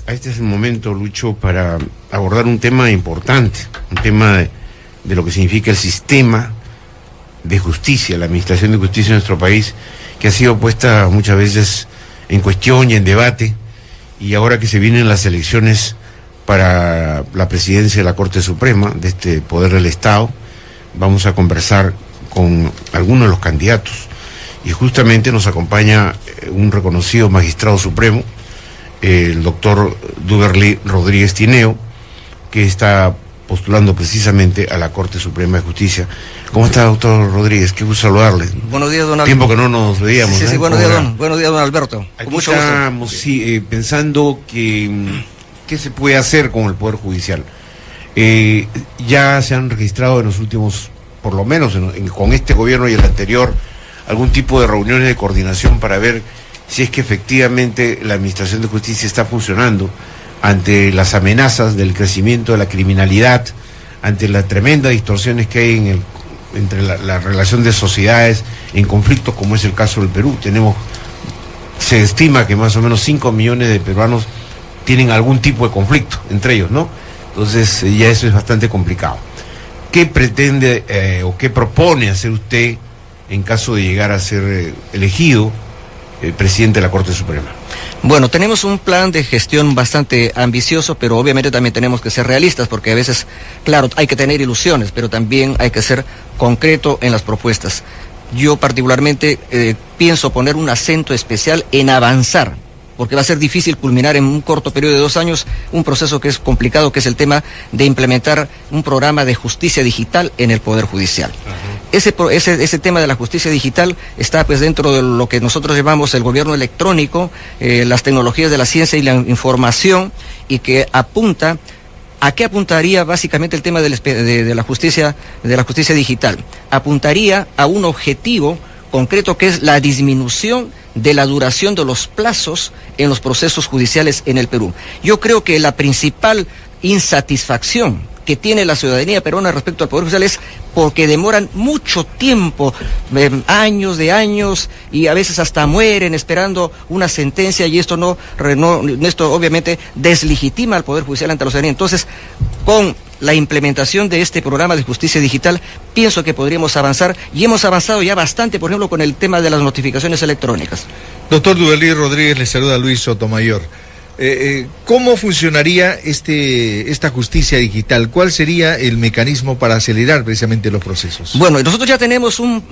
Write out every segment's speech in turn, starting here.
este es el momento, Lucho, para abordar un tema importante, un tema de lo que significa el sistema de justicia, la administración de justicia en nuestro país, que ha sido puesta muchas veces en cuestión y en debate, y ahora que se vienen las elecciones para la presidencia de la Corte Suprema, de este poder del Estado, vamos a conversar con algunos de los candidatos, y justamente nos acompaña un reconocido magistrado supremo, el doctor Duberly Rodríguez Tineo, que está postulando precisamente a la Corte Suprema de Justicia. ¿Cómo está, doctor Rodríguez? Qué gusto saludarle. Buenos días, don Alberto. Tiempo que no nos veíamos. Sí, buenos días, don Alberto. Aquí estamos pensando que qué se puede hacer con el Poder Judicial. Ya se han registrado en los últimos, por lo menos con este gobierno y el anterior, algún tipo de reuniones de coordinación para ver si es que efectivamente la Administración de Justicia está funcionando ante las amenazas del crecimiento de la criminalidad, ante las tremendas distorsiones que hay entre la relación de sociedades en conflictos, como es el caso del Perú. Se estima que más o menos 5 millones de peruanos tienen algún tipo de conflicto entre ellos, ¿no? Entonces ya eso es bastante complicado. ¿Qué pretende o qué propone hacer usted en caso de llegar a ser elegido presidente de la Corte Suprema? Bueno, tenemos un plan de gestión bastante ambicioso, pero obviamente también tenemos que ser realistas, porque a veces, claro, hay que tener ilusiones, pero también hay que ser concreto en las propuestas. Yo particularmente pienso poner un acento especial en avanzar, porque va a ser difícil culminar en un corto periodo de 2 años un proceso que es complicado, que es el tema de implementar un programa de justicia digital en el Poder Judicial. Ese tema de la justicia digital está pues dentro de lo que nosotros llamamos el gobierno electrónico, las tecnologías de la ciencia y la información, y que apunta, ¿a qué apuntaría básicamente el tema de la justicia digital? Apuntaría a un objetivo concreto, que es la disminución de la duración de los plazos en los procesos judiciales en el Perú. Yo creo que la principal insatisfacción que tiene la ciudadanía peruana respecto al Poder Judicial es porque demoran mucho tiempo, años y a veces hasta mueren esperando una sentencia, y esto esto obviamente deslegitima al Poder Judicial ante la ciudadanía. Entonces, con la implementación de este programa de justicia digital, pienso que podríamos avanzar, y hemos avanzado ya bastante, por ejemplo, con el tema de las notificaciones electrónicas. Doctor Duberly Rodríguez, le saluda Luis Sotomayor. ¿Cómo funcionaría esta justicia digital? ¿Cuál sería el mecanismo para acelerar precisamente los procesos? Bueno, nosotros ya tenemos un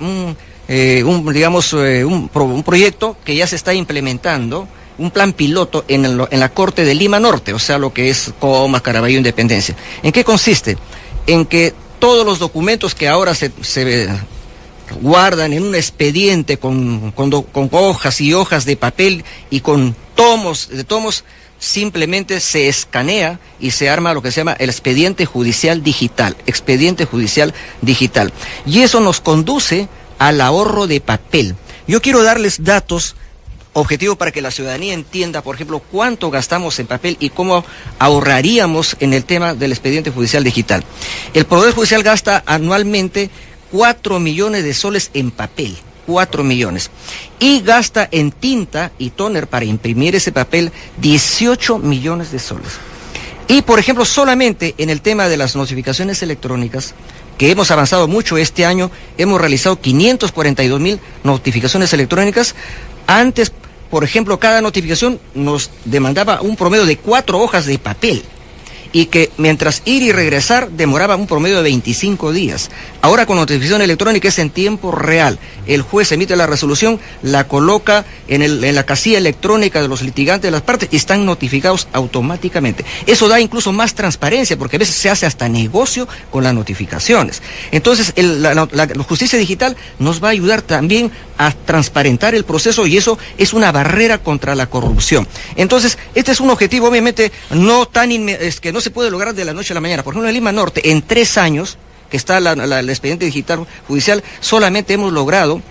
proyecto que ya se está implementando, un plan piloto en la Corte de Lima Norte, o sea, lo que es Comas, Caraballo, Independencia. ¿En qué consiste? En que todos los documentos que ahora se guardan en un expediente con hojas y hojas de papel y con tomos, simplemente se escanea y se arma lo que se llama el expediente judicial digital, y eso nos conduce al ahorro de papel. Yo quiero darles datos objetivos para que la ciudadanía entienda, por ejemplo, cuánto gastamos en papel y cómo ahorraríamos en el tema del expediente judicial digital. El Poder Judicial gasta anualmente 4 millones de soles en papel, 4 millones, y gasta en tinta y tóner para imprimir ese papel 18 millones de soles. Y, por ejemplo, solamente en el tema de las notificaciones electrónicas, que hemos avanzado mucho este año, hemos realizado 542,000 notificaciones electrónicas. Antes, por ejemplo, cada notificación nos demandaba un promedio de 4 hojas de papel, y que mientras ir y regresar demoraba un promedio de 25 días. Ahora con notificación electrónica es en tiempo real. El juez emite la resolución, la coloca en la casilla electrónica de los litigantes de las partes y están notificados automáticamente. Eso da incluso más transparencia, porque a veces se hace hasta negocio con las notificaciones. Entonces la justicia digital nos va a ayudar también a transparentar el proceso, y eso es una barrera contra la corrupción. Entonces, este es un objetivo obviamente que no se puede lograr de la noche a la mañana. Por ejemplo, en Lima Norte, en 3 años que está el expediente digital judicial, solamente hemos logrado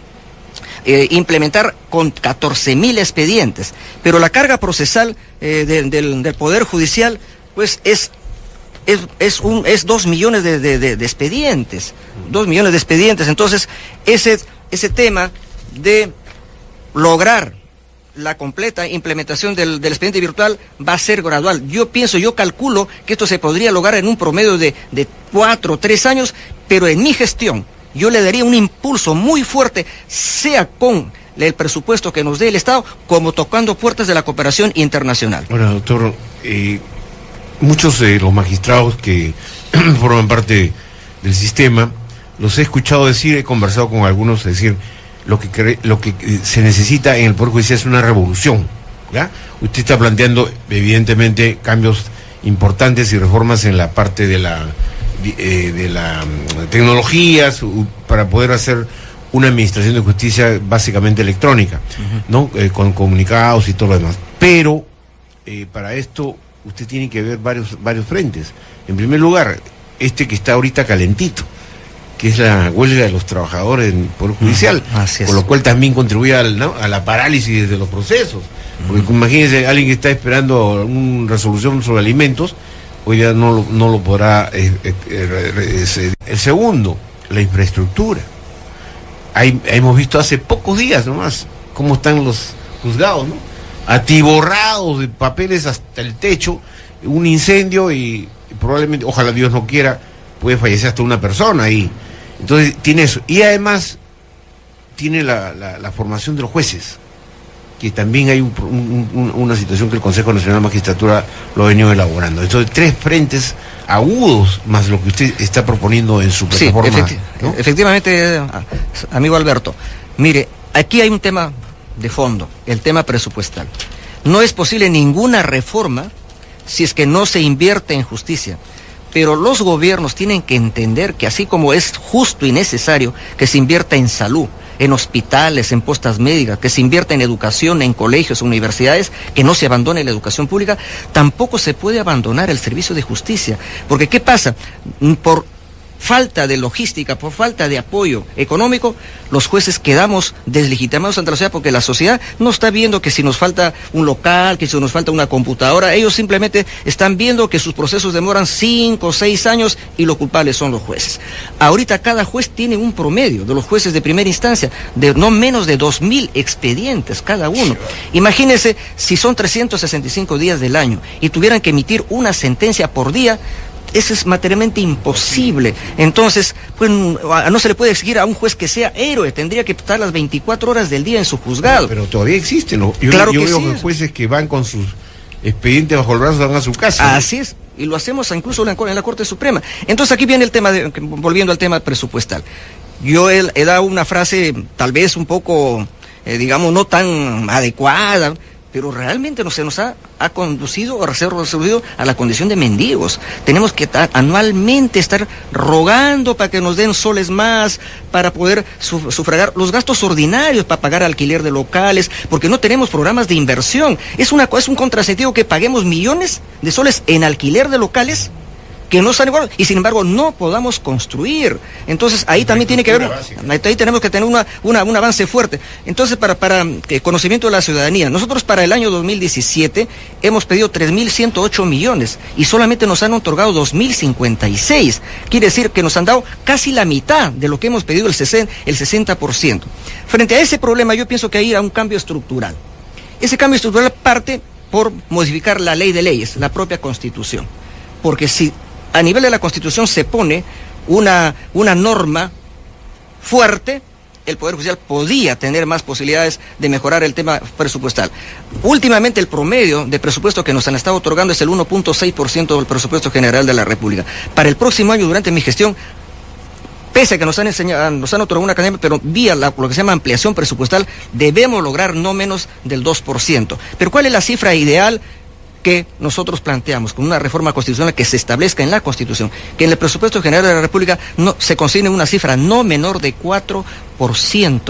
implementar con 14,000 expedientes, pero la carga procesal del Poder Judicial pues es 2 millones de expedientes, 2 millones de expedientes. Entonces ese tema de lograr la completa implementación del expediente virtual va a ser gradual. Yo calculo que esto se podría lograr en un promedio de 4 o 3 años, pero en mi gestión yo le daría un impulso muy fuerte, sea con el presupuesto que nos dé el Estado, como tocando puertas de la cooperación internacional. Ahora, doctor, muchos de los magistrados que forman parte del sistema, los he escuchado decir, he conversado con algunos, decir, lo que se necesita en el Poder Judicial es una revolución, ¿ya? Usted está planteando, evidentemente, cambios importantes y reformas en la parte de la tecnologías para poder hacer una administración de justicia básicamente electrónica, ¿no? Con comunicados y todo lo demás. Pero para esto usted tiene que ver varios frentes. En primer lugar, que está ahorita calentito, que es la huelga de los trabajadores en el Poder Judicial, con lo cual también contribuye a la parálisis de los procesos. Porque imagínense, alguien que está esperando una resolución sobre alimentos, hoy día no lo podrá. El segundo, la infraestructura. Hemos visto hace pocos días nomás cómo están los juzgados, ¿no? Atiborrados de papeles hasta el techo, un incendio y probablemente, ojalá Dios no quiera, puede fallecer hasta una persona ahí. Entonces tiene eso. Y además tiene la formación de los jueces, que también hay una situación que el Consejo Nacional de Magistratura lo ha venido elaborando. Entonces 3 frentes agudos más lo que usted está proponiendo en su plataforma. Sí, ¿no? Efectivamente, amigo Alberto. Mire, aquí hay un tema de fondo, el tema presupuestal. No es posible ninguna reforma si es que no se invierte en justicia. Pero los gobiernos tienen que entender que así como es justo y necesario que se invierta en salud, en hospitales, en postas médicas, que se invierta en educación, en colegios, universidades, que no se abandone la educación pública, tampoco se puede abandonar el servicio de justicia. Porque ¿qué pasa? Por falta de logística, por falta de apoyo económico, los jueces quedamos deslegitimados ante la sociedad, porque la sociedad no está viendo que si nos falta un local, que si nos falta una computadora, ellos simplemente están viendo que sus procesos demoran 5 o 6 años y los culpables son los jueces. Ahorita cada juez tiene un promedio de los jueces de primera instancia de no menos de 2.000 expedientes cada uno. Imagínense si son 365 días del año y tuvieran que emitir una sentencia por día. Eso es materialmente imposible. Entonces, pues no se le puede exigir a un juez que sea héroe, tendría que estar las 24 horas del día en su juzgado. Pero todavía existen, ¿no? Yo veo sí. Jueces que van con sus expedientes bajo el brazo, van a su casa. Así es, y lo hacemos incluso en la Corte Suprema. Entonces aquí viene el tema, volviendo al tema presupuestal. Yo he dado una frase tal vez un poco, digamos, no tan adecuada, pero realmente se nos ha conducido o se ha resolvido a la condición de mendigos. Tenemos que anualmente estar rogando para que nos den soles más, para poder sufragar los gastos ordinarios, para pagar alquiler de locales, porque no tenemos programas de inversión. Es un contrasentido que paguemos millones de soles en alquiler de locales que no están igual, y sin embargo no podamos construir. Entonces ahí también tiene que haber, ahí tenemos que tener un avance fuerte. Entonces para conocimiento de la ciudadanía, nosotros para el año 2017 hemos pedido 3.108 millones y solamente nos han otorgado 2.056. Quiere decir que nos han dado casi la mitad de lo que hemos pedido, el 60%. Frente a ese problema yo pienso que hay un cambio estructural. Ese cambio estructural parte por modificar la ley de leyes, la propia Constitución. Porque si a nivel de la Constitución se pone una norma fuerte, el Poder Judicial podía tener más posibilidades de mejorar el tema presupuestal. Últimamente el promedio de presupuesto que nos han estado otorgando es el 1.6% del presupuesto general de la República. Para el próximo año, durante mi gestión, pese a que nos han otorgado una cantidad, pero vía lo que se llama ampliación presupuestal, debemos lograr no menos del 2%. Pero ¿cuál es la cifra ideal que nosotros planteamos con una reforma constitucional que se establezca en la Constitución, que en el presupuesto general de la República se consigne una cifra no menor de 4%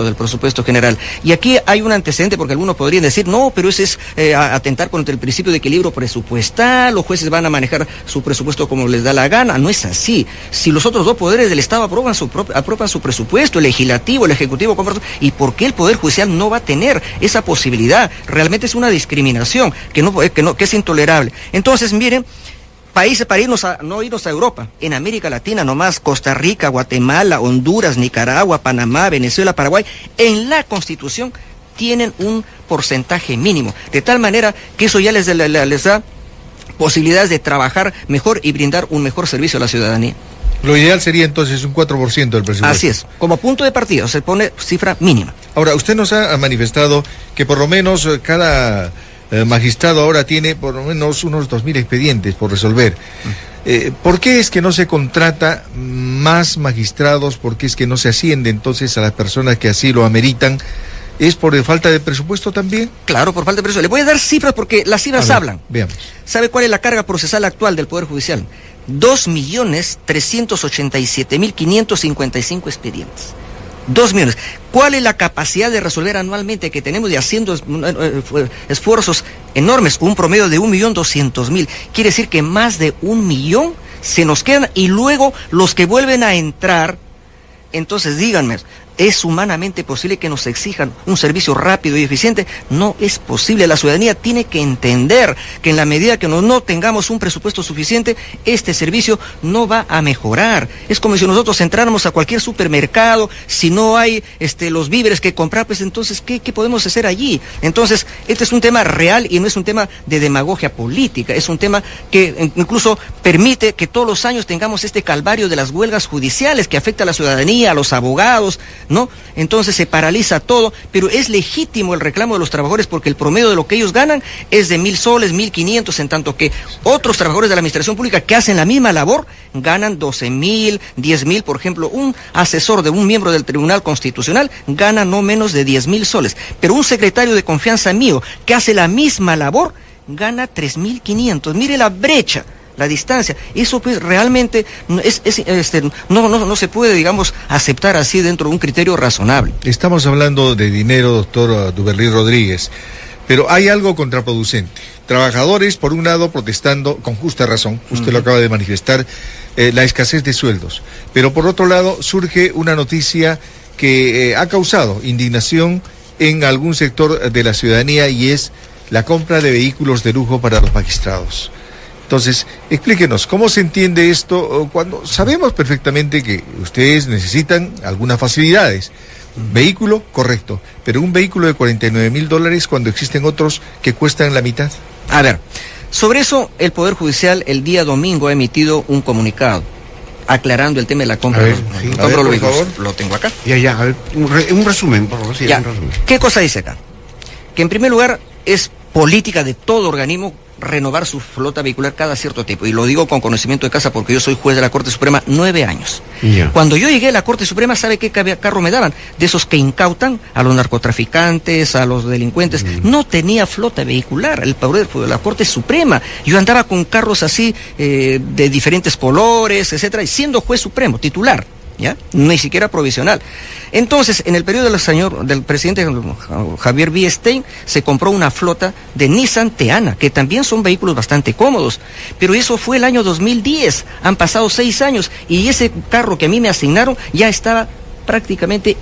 del presupuesto general? Y aquí hay un antecedente, porque algunos podrían decir, no, pero ese es atentar contra el principio de equilibrio presupuestal, los jueces van a manejar su presupuesto como les da la gana. No es así. Si los otros dos poderes del Estado aprueban su presupuesto, el legislativo, el ejecutivo, ¿y por qué el Poder Judicial no va a tener esa posibilidad? Realmente es una discriminación que es intolerable. Entonces, miren, países para no irnos a Europa, en América Latina nomás, Costa Rica, Guatemala, Honduras, Nicaragua, Panamá, Venezuela, Paraguay, en la Constitución tienen un porcentaje mínimo, de tal manera que eso ya les da posibilidades de trabajar mejor y brindar un mejor servicio a la ciudadanía. Lo ideal sería entonces un 4% del presupuesto. Así es, como punto de partida, se pone cifra mínima. Ahora, usted nos ha manifestado que por lo menos cada magistrado ahora tiene por lo menos unos 2.000 expedientes por resolver. ¿Por qué es que no se contrata más magistrados? ¿Por qué es que no se asciende entonces a las personas que así lo ameritan? ¿Es por falta de presupuesto también? Claro, por falta de presupuesto. Le voy a dar cifras porque las cifras hablan. Veamos. ¿Sabe cuál es la carga procesal actual del Poder Judicial? 2.387.555 expedientes. 2 millones. ¿Cuál es la capacidad de resolver anualmente que tenemos y haciendo esfuerzos enormes? Un promedio de 1.200.000. Quiere decir que más de 1 millón se nos quedan y luego los que vuelven a entrar, entonces díganme, ¿es humanamente posible que nos exijan un servicio rápido y eficiente? No es posible. La ciudadanía tiene que entender que en la medida que no tengamos un presupuesto suficiente, este servicio no va a mejorar. Es como si nosotros entráramos a cualquier supermercado, si no hay los víveres que comprar, pues entonces, ¿qué podemos hacer allí? Entonces, este es un tema real y no es un tema de demagogia política, es un tema que incluso permite que todos los años tengamos este calvario de las huelgas judiciales que afecta a la ciudadanía, a los abogados, ¿no? Entonces se paraliza todo, pero es legítimo el reclamo de los trabajadores porque el promedio de lo que ellos ganan es de 1.000 soles, 1.500, en tanto que otros trabajadores de la administración pública que hacen la misma labor ganan 12.000, 10.000, por ejemplo, un asesor de un miembro del Tribunal Constitucional gana no menos de 10.000 soles, pero un secretario de confianza mío que hace la misma labor gana 3.500. Mire la brecha, la distancia. Eso pues realmente no se puede, digamos, aceptar así dentro de un criterio razonable. Estamos hablando de dinero, doctor Duberly Rodríguez, pero hay algo contraproducente. Trabajadores, por un lado, protestando con justa razón, usted lo acaba de manifestar, la escasez de sueldos, pero por otro lado surge una noticia que ha causado indignación en algún sector de la ciudadanía y es la compra de vehículos de lujo para los magistrados. Entonces, explíquenos, ¿cómo se entiende esto cuando sabemos perfectamente que ustedes necesitan algunas facilidades? Vehículo, correcto, pero un vehículo de $49.000 cuando existen otros que cuestan la mitad. A ver, sobre eso el Poder Judicial el día domingo ha emitido un comunicado aclarando el tema de la compra de los vehículos. Lo tengo acá. A ver, un resumen, por favor. Sí, un resumen. ¿Qué cosa dice acá? Que en primer lugar es política de todo organismo renovar su flota vehicular cada cierto tiempo. Y lo digo con conocimiento de causa porque yo soy juez de la Corte Suprema 9 años. Cuando yo llegué a la Corte Suprema, ¿sabe qué carro me daban? De esos que incautan a los narcotraficantes, a los delincuentes. No tenía flota vehicular el poder de la Corte Suprema. Yo andaba con carros así de diferentes colores, etcétera, y siendo juez supremo, titular. ¿Ya? Ni siquiera provisional. Entonces, en el periodo del presidente Javier V. Stein, se compró una flota de Nissan Teana, que también son vehículos bastante cómodos, pero eso fue el año 2010, han pasado 6 años, y ese carro que a mí me asignaron ya estaba prácticamente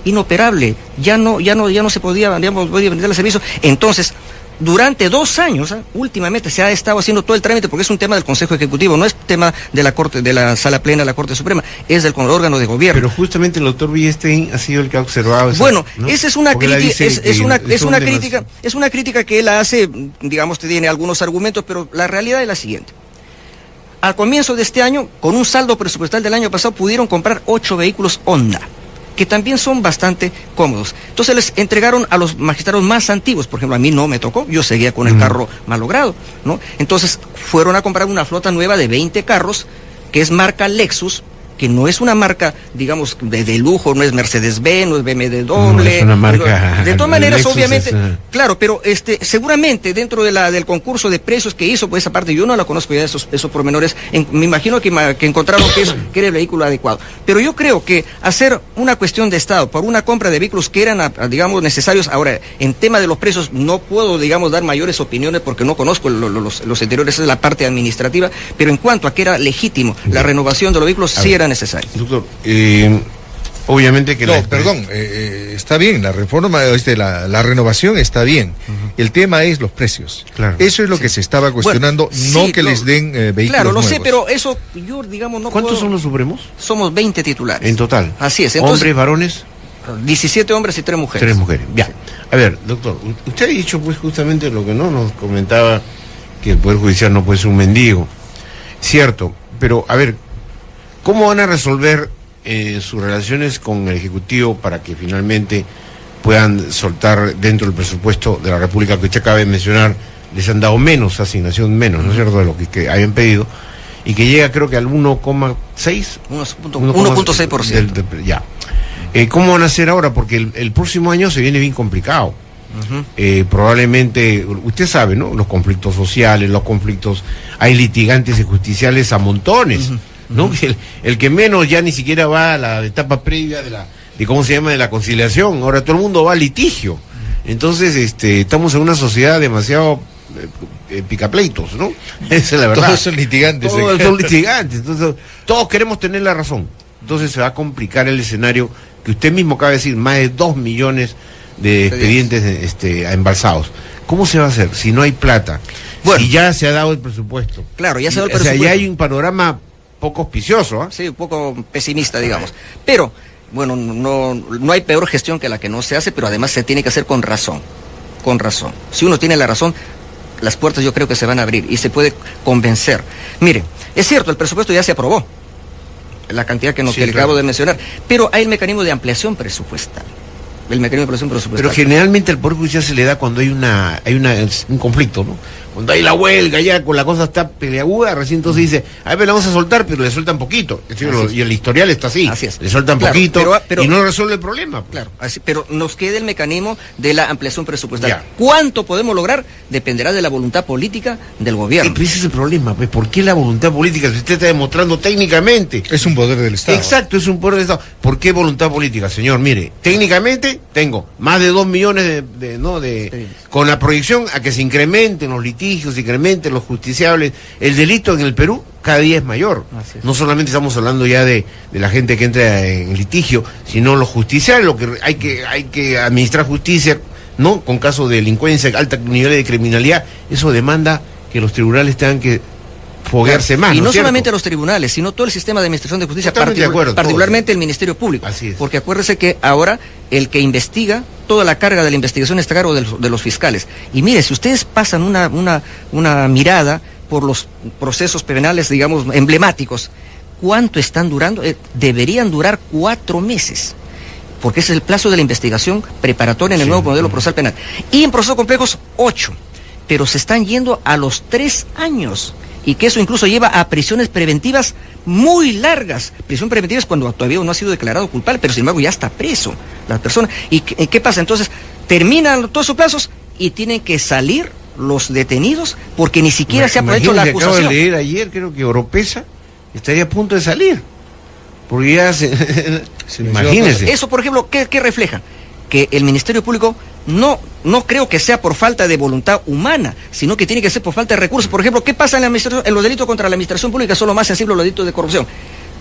inoperable, ya no se podía, digamos, brindar el servicio. Entonces, durante 2 años, últimamente se ha estado haciendo todo el trámite porque es un tema del Consejo Ejecutivo, no es tema de la Corte, de la Sala Plena de la Corte Suprema, es del órgano de gobierno. Pero justamente el doctor Villestein ha sido el que ha observado eso. Bueno, ¿no? Esa es una crítica, es una crítica que él hace, digamos, tiene algunos argumentos, pero la realidad es la siguiente. Al comienzo de este año, con un saldo presupuestal del año pasado, pudieron comprar 8 vehículos Honda, que también son bastante cómodos. Entonces les entregaron a los magistrados más antiguos, por ejemplo, a mí no me tocó, yo seguía con el carro malogrado, ¿no? Entonces fueron a comprar una flota nueva de 20 carros, que es marca Lexus, que no es una marca, digamos, de lujo, no es Mercedes-Benz, no es BMW. No es una marca. De todas maneras, Lexus obviamente, claro, pero seguramente dentro del concurso de precios que hizo, pues esa parte yo no la conozco ya, esos pormenores, me imagino que encontraron que era el vehículo adecuado. Pero yo creo que hacer una cuestión de Estado por una compra de vehículos que eran, digamos, necesarios, ahora, en tema de los precios, no puedo, digamos, dar mayores opiniones porque no conozco los anteriores, esa es la parte administrativa, pero en cuanto a que era legítimo la renovación de los vehículos, sí era necesario. Doctor, obviamente que está bien, la reforma, la renovación está bien. El tema es los precios. Claro. Eso es lo que se estaba cuestionando, que les den vehículos Claro, lo nuevos. sé, pero eso yo, digamos, no ¿Cuántos puedo... son los supremos? Somos 20 titulares. En total. Así es. Entonces, ¿hombres, varones? 17 hombres y 3 mujeres. 3 mujeres, ya. A ver, doctor, usted ha dicho pues justamente lo que no nos comentaba, que el Poder Judicial no puede ser un mendigo. Cierto, pero a ver, ¿cómo van a resolver sus relaciones con el Ejecutivo para que finalmente puedan soltar dentro del presupuesto de la República que usted acaba de mencionar? Les han dado menos asignación, menos, ¿no es cierto?, de lo que habían pedido, y que llega creo que al 1,6%. 1,6%. Ya. ¿Cómo van a hacer ahora? Porque el próximo año se viene bien complicado. Probablemente, usted sabe, ¿no?, los conflictos sociales, los conflictos, hay litigantes y justiciales a montones, ¿no? El que menos ya ni siquiera va a la etapa previa de cómo se llama, de la conciliación. Ahora todo el mundo va al litigio. Entonces, estamos en una sociedad demasiado picapleitos, ¿no? Esa es la verdad. Todos son litigantes. Todos son litigantes. Entonces, todos queremos tener la razón. Entonces se va a complicar el escenario que usted mismo acaba de decir, más de 2 millones de expedientes embalsados. ¿Cómo se va a hacer si no hay plata? Bueno, si ya se ha dado el presupuesto. Claro, ya se ha dado el presupuesto. O sea, ya hay un panorama poco auspicioso, ¿eh? Sí, un poco pesimista, digamos. Pero, bueno, no hay peor gestión que la que no se hace, pero además se tiene que hacer con razón. Con razón. Si uno tiene la razón, las puertas yo creo que se van a abrir y se puede convencer. Mire, es cierto, el presupuesto ya se aprobó, la cantidad que le acabo de mencionar, pero hay el mecanismo de ampliación presupuestal. El mecanismo de ampliación presupuestal. Pero generalmente al Poder Judicial se le da cuando hay un conflicto, ¿no? Cuando hay la huelga, ya con la cosa está peleaguda, recién entonces dice, a ver, la vamos a soltar, pero le sueltan poquito. Y el historial está así. Así es. Le sueltan poquito y no resuelve el problema. Pues. Claro, pero nos queda el mecanismo de la ampliación presupuestal. Ya. ¿Cuánto podemos lograr? Dependerá de la voluntad política del gobierno. Ese es el problema, pues, ¿por qué la voluntad política? Si usted está demostrando técnicamente. Es un poder del Estado. Exacto, es un poder del Estado. ¿Por qué voluntad política, señor? Mire, técnicamente tengo más de 2 millones con la proyección a que se incrementen los litigios, se incrementen los justiciables. El delito en el Perú cada día es mayor. No solamente estamos hablando ya de la gente que entra en litigio, sino los justiciables, lo que hay que administrar justicia, ¿no? Con casos de delincuencia, alta nivel de criminalidad, eso demanda que los tribunales tengan que foguearse más. Y no solamente los tribunales, sino todo el sistema de administración de justicia, particularmente el Ministerio Público. Así es. Porque acuérdese que ahora el que investiga, toda la carga de la investigación está a cargo de los fiscales. Y mire, si ustedes pasan una mirada por los procesos penales, digamos, emblemáticos, ¿cuánto están durando? Deberían durar 4 meses. Porque ese es el plazo de la investigación preparatoria en el nuevo modelo procesal penal. Y en procesos complejos, 8. Pero se están yendo a los 3 años. Y que eso incluso lleva a prisiones preventivas muy largas. Prisión preventiva es cuando todavía no ha sido declarado culpable, pero sin embargo ya está preso la persona. ¿Y qué pasa? Entonces, terminan todos sus plazos y tienen que salir los detenidos porque ni siquiera se ha hecho la acusación. Acabo de leer ayer, creo que Oropesa estaría a punto de salir. Porque ya imagínese. Eso, por ejemplo, ¿qué refleja? Que el Ministerio Público no creo que sea por falta de voluntad humana, sino que tiene que ser por falta de recursos. Por ejemplo, ¿qué pasa en los delitos contra la administración pública? Son los más sensibles los delitos de corrupción.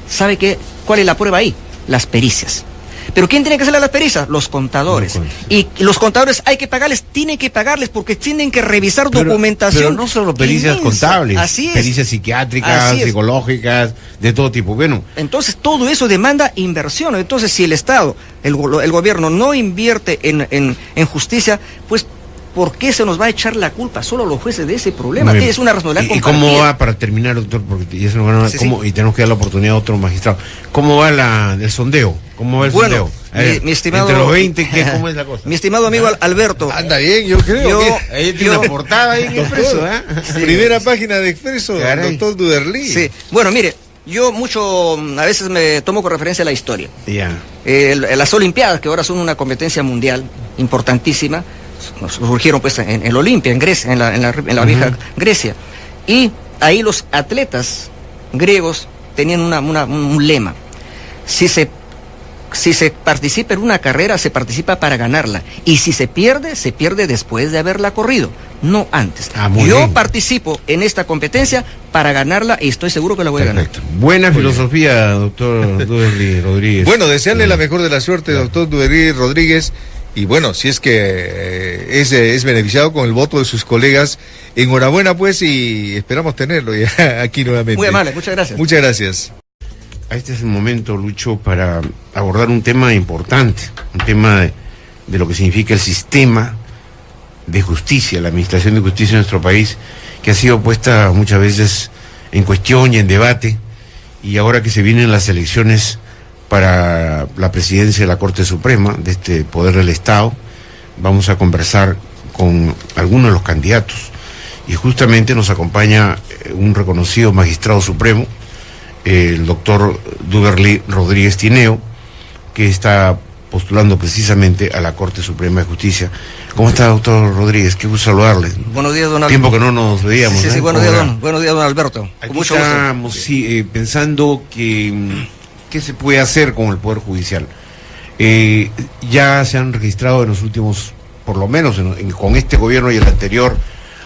¿Sabe cuál es la prueba ahí? Las pericias. ¿Pero quién tiene que hacer las pericias? Los contadores. Y los contadores tienen que pagarles porque tienen que revisar documentación. Pero no solo pericias contables, así es. Pericias psiquiátricas, psicológicas, de todo tipo. Bueno. Entonces todo eso demanda inversión. Entonces si el Estado, el gobierno no invierte en justicia, pues ¿por qué se nos va a echar la culpa solo a los jueces de ese problema? Es una responsabilidad compartida. ¿Y cómo va, para terminar, doctor, porque ya se nos van a, y tenemos que dar la oportunidad a otro magistrado, cómo va el sondeo? ¿Cómo va el sondeo? Mi estimado, entre los 20, ¿cómo es la cosa? Mi estimado amigo Alberto. Anda bien, yo creo. Ahí tiene una portada ahí en Expreso, ¿eh? Sí. Primera página de Expreso, doctor Duverlí. Sí, bueno, mire, yo a veces me tomo con referencia a la historia. Ya. Las Olimpiadas, que ahora son una competencia mundial importantísima, surgieron pues en el Olimpia, en Grecia, en la vieja Grecia. Y ahí los atletas griegos tenían un lema. Si se participa en una carrera, se participa para ganarla. Y si se pierde después de haberla corrido, no antes. Yo participo en esta competencia para ganarla y estoy seguro que la voy a ganar. Buena filosofía, doctor Duverlí Rodríguez. Bueno, desearle la mejor de la suerte, doctor Duverlí Rodríguez. Y bueno, si es que es beneficiado con el voto de sus colegas, enhorabuena pues, y esperamos tenerlo ya aquí nuevamente. Muy amable, muchas gracias. Muchas gracias. Este es el momento, Lucho, para abordar un tema importante, un tema de lo que significa el sistema de justicia, la administración de justicia en nuestro país, que ha sido puesta muchas veces en cuestión y en debate, y ahora que se vienen las elecciones para la presidencia de la Corte Suprema, de este poder del Estado, vamos a conversar con algunos de los candidatos, y justamente nos acompaña un reconocido magistrado supremo, el doctor Duberly Rodríguez Tineo, que está postulando precisamente a la Corte Suprema de Justicia. ¿Cómo está, doctor Rodríguez? Qué gusto saludarle. Buenos días, don Alberto. Tiempo que no nos veíamos. Sí, buenos días, don Alberto. Aquí estamos, sí, pensando que qué se puede hacer con el Poder Judicial. Ya se han registrado en los últimos, por lo menos con este gobierno y el anterior,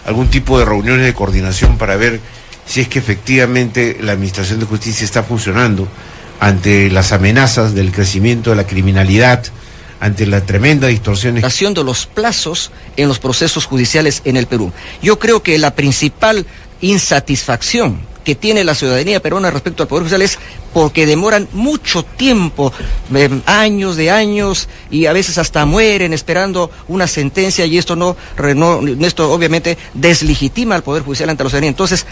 algún tipo de reuniones de coordinación para ver si es que efectivamente la Administración de Justicia está funcionando ante las amenazas del crecimiento de la criminalidad, ante la tremenda distorsión de los plazos en los procesos judiciales en el Perú. Yo creo que la principal insatisfacción que tiene la ciudadanía peruana respecto al Poder Judicial es porque demoran mucho tiempo, años y a veces hasta mueren esperando una sentencia, y esto esto obviamente deslegitima al Poder Judicial ante la ciudadanía. Entonces,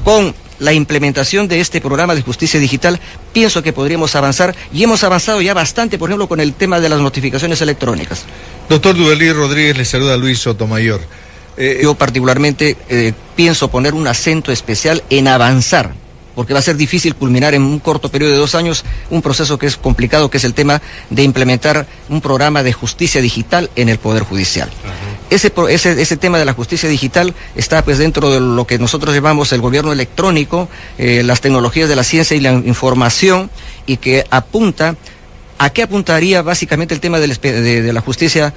con la implementación de este programa de justicia digital, pienso que podríamos avanzar, y hemos avanzado ya bastante, por ejemplo, con el tema de las notificaciones electrónicas. Doctor Duberly Rodríguez, le saluda Luis Sotomayor. Yo particularmente pienso poner un acento especial en avanzar, porque va a ser difícil culminar en un corto periodo de 2 años un proceso que es complicado, que es el tema de implementar un programa de justicia digital en el Poder Judicial. Ese tema de la justicia digital está pues dentro de lo que nosotros llamamos el gobierno electrónico, las tecnologías de la ciencia y la información, y que apunta. ¿A qué apuntaría básicamente el tema de la justicia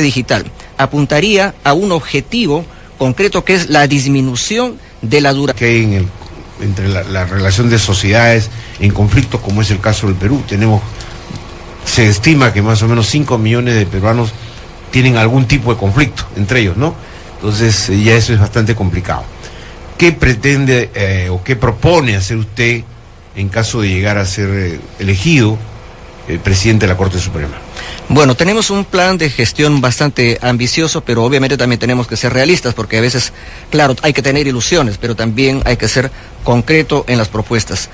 digital? Apuntaría a un objetivo concreto, que es la disminución de la duración. Que hay entre la relación de sociedades en conflictos, como es el caso del Perú. Se estima que más o menos 5 millones de peruanos tienen algún tipo de conflicto entre ellos, ¿no? Entonces ya eso es bastante complicado. ¿Qué pretende o qué propone hacer usted en caso de llegar a ser elegido presidente de la Corte Suprema? Bueno, tenemos un plan de gestión bastante ambicioso, pero obviamente también tenemos que ser realistas, porque a veces, claro, hay que tener ilusiones, pero también hay que ser concreto en las propuestas.